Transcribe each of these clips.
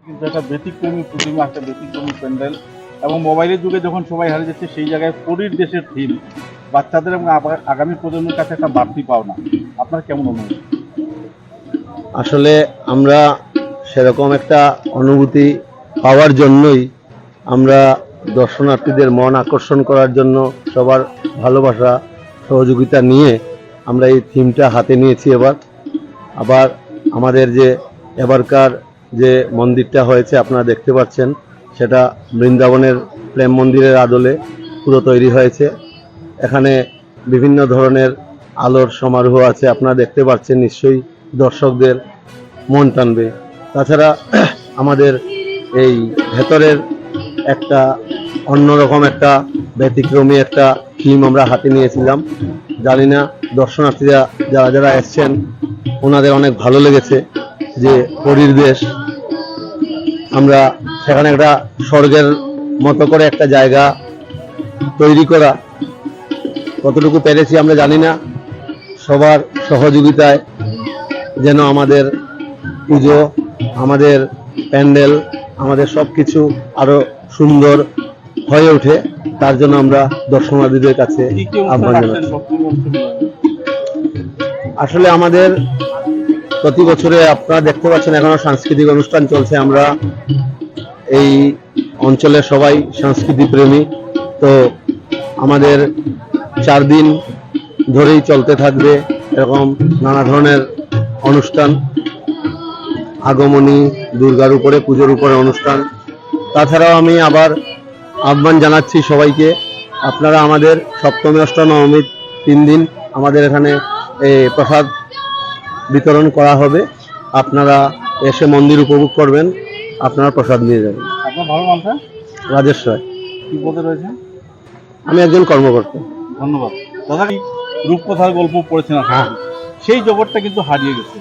কিন্তু একটা ব্যতিক্রমী প্রতিমা, একটা ব্যতিক্রমী প্যান্ডেল এবং মোবাইলের যুগে যখন সবাই হারিয়ে যাচ্ছে সেই জায়গায় পরীর দেশের থিম বাচ্চাদের এবং আগামী প্রজন্মের কাছে একটা বাড়তি পাওনা। আপনার কেমন অনুভূতি? আসলে আমরা সেরকম একটা অনুভূতি পাওয়ার জন্যই আমরা দর্শনার্থীদের মন আকর্ষণ করার জন্য সবার ভালোবাসা সহযোগিতা নিয়ে আমরা এই থিমটা হাতে নিয়েছি। আবার আমাদের যে এবারকার যে মন্দিরটা হয়েছে আপনারা দেখতে পাচ্ছেন, সেটা বৃন্দাবনের প্রেম মন্দিরের আদলে পুরো তৈরি হয়েছে। এখানে বিভিন্ন ধরনের আলোর সমারোহ আছে, আপনারা দেখতে পাচ্ছেন, নিশ্চয়ই দর্শকদের মন টানবে। তাছাড়া আমাদের এই ভেতরের একটা অন্যরকম একটা ব্যতিক্রমী একটা থিম আমরা হাতে নিয়েছিলাম। জানি না দর্শনার্থীরা যারা যারা এসছেন ওনাদের অনেক ভালো লেগেছে যে পরীর দেশ, আমরা সেখানে একটা স্বর্গের মতো করে একটা জায়গা তৈরি করা। কতটুকু পেরেছি আমরা জানি না, সবার সহযোগিতায় যেন আমাদের পুজো, আমাদের প্যান্ডেল, আমাদের সব কিছু আরো সুন্দর হয়ে ওঠে, তার জন্য আমরা দর্শনার্থীদের কাছে আহ্বান জানাচ্ছি। আসলে আমাদের প্রতি বছরে আপনারা দেখতে পাচ্ছেন এখনো সাংস্কৃতিক অনুষ্ঠান চলছে। আমরা এই অঞ্চলের সবাই সংস্কৃতি প্রেমী, তো আমাদের 4 দিন ধরেই চলতে থাকবে এরকম নানা ধরনের অনুষ্ঠান, আগমনী, দুর্গার উপরে, পুজোর উপরে অনুষ্ঠান। তাছাড়াও আমি আবার আহ্বান জানাচ্ছি সবাইকে, আপনারা আমাদের সপ্তমী, অষ্টমী, নবমী 3 দিন আমাদের এখানে প্রসাদ বিতরণ করা হবে। আপনারা এসে মন্দির উপভোগ করবেন, আপনারা প্রসাদ নিয়ে যাবেন। আপনার ভালো নামটা? রাজেশ রায়। কি পদে রয়েছেন? আমি একজন কর্মকর্তা। ধন্যবাদ দাদা। রূপকথার গল্প পড়েছেন আপনারা, সেই জগৎটা কিন্তু হারিয়ে গেছে।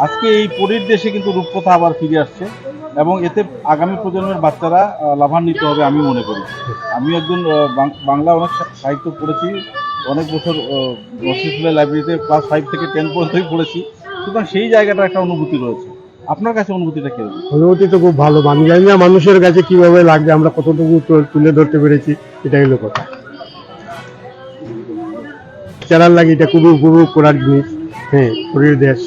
আজকে এই পরীর দেশে কিন্তু রূপকথা আবার ফিরে আসছে এবং এতে আগামী প্রজন্মের বাচ্চারা লাভান্বিত হবে আমি মনে করি। আমি একজন বাংলা অনেক সাহিত্য পড়েছি, অনেক বছর নসিরুল্লাহ লাইব্রেরিতে ক্লাস 5 থেকে 10 পর্যন্তই পড়েছি, সুতরাং সেই জায়গাটা একটা অনুভূতি রয়েছে। আপনার কাছে অনুভূতিটা কেমন? অনুভূতি তো খুব ভালো। আমি জানি না মানুষের কাছে কিভাবে লাগবে, আমরা কতটুকু তুলে ধরতে পেরেছি, এটাই হলো কথা। চালার লাগে এটা খুবই উপভোগ করার জিনিস। হ্যাঁ, পরীর দেশ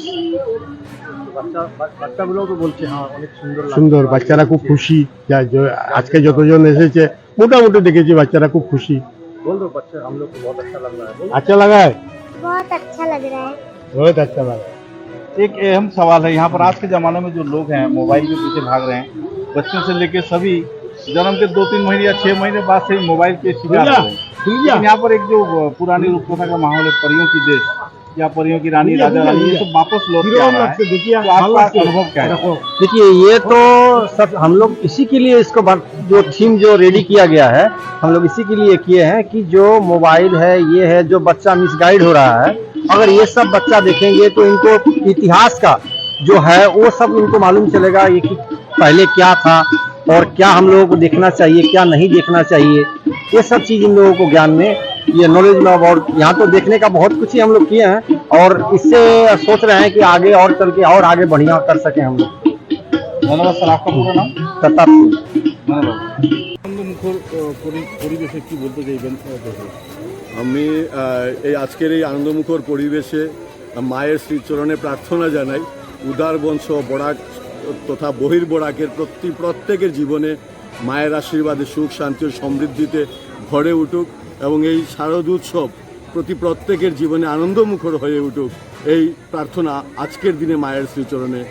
বাচ্চাগুলোও তো বলছে হ্যাঁ অনেক সুন্দর সুন্দর, বাচ্চারা খুব খুশি। আজকে যতজন এসেছে মোটামুটি দেখেছি বাচ্চারা খুব খুশি। बोल दो बच्चे, हम लोग को बहुत अच्छा लग रहा है। अच्छा लगा है, बहुत अच्छा लग रहा है। बहुत अच्छा लगा। एक अहम सवाल है यहाँ पर, आज के ज़माने में जो लोग हैं मोबाइल के पीछे भाग रहे हैं, बच्चों से लेके सभी, जन्म के 2-3 महीने या 6 महीने बाद से ही मोबाइल के शिकार हो रहे हैं। लेकिन यहाँ पर एक जो पुरानी रूपकथा का माहौल है, परियों की देश या परियों की रानी, राजा रानी, ये सब वापस लौट के आ रहा है। तो आपका अनुभव क्या है? देखिए, ये तो सब हम लोग इसी के लिए इसको जो थीम जो रेडी किया गया है, हम लोग इसी के लिए किए हैं कि जो मोबाइल है, ये है जो बच्चा मिसगाइड हो रहा है, अगर ये सब बच्चा देखेंगे तो इनको इतिहास का जो है वो सब इनको मालूम चलेगा, ये कि पहले क्या था और क्या हम लोगों को देखना चाहिए, क्या नहीं देखना चाहिए। ये सब चीज़ इन लोगों को ज्ञान में, ये नॉलेज में। और यहाँ तो देखने का बहुत कुछ ही हम लोग किए हैं और इससे सोच रहे हैं कि आगे और चल के और आगे बढ़िया कर सके हम लोग। धन्यवाद सर। आपका पूरा नाम? प्रताप सिंह। धन्यवाद। আনন্দমুখর পরিবেশে কি বলতে চাইবেন? আমি এই আজকের এই আনন্দমুখর পরিবেশে মায়ের শ্রীচরণে প্রার্থনা জানাই উদার বংশ বরাক তথা বহির্বরাকের প্রত্যেকের জীবনে মায়ের আশীর্বাদে সুখ, শান্তি ও সমৃদ্ধিতে ভরে উঠুক এবং এই শারদোৎসব প্রত্যেকের জীবনে আনন্দমুখর হয়ে উঠুক, এই প্রার্থনা আজকের দিনে মায়ের শ্রীচরণে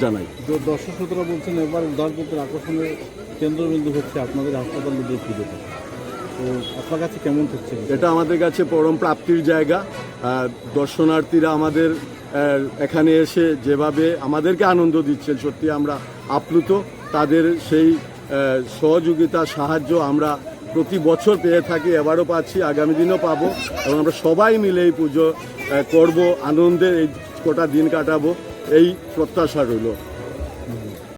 জানাই। দর্শক শ্রোতারা বলছেন এবার উদারপন্থের আকর্ষণের কেন্দ্রবিন্দু হচ্ছে আপনাদের হাসপাতাল নদীর পুজোটা, তো আপনার কাছে কেমন হচ্ছে? এটা আমাদের কাছে পরম প্রাপ্তির জায়গা। দর্শনার্থীরা আমাদের এখানে এসে যেভাবে আমাদেরকে আনন্দ দিচ্ছেন, সত্যি আমরা আপ্লুত। তাদের সেই সহযোগিতা, সাহায্য আমরা প্রতি বছর পেয়ে থাকি, এবারও পাচ্ছি, আগামী দিনও পাবো এবং আমরা সবাই মিলে এই পুজো করব, আনন্দে এই কটা দিন কাটাবো, এই প্রত্যাশা রইল।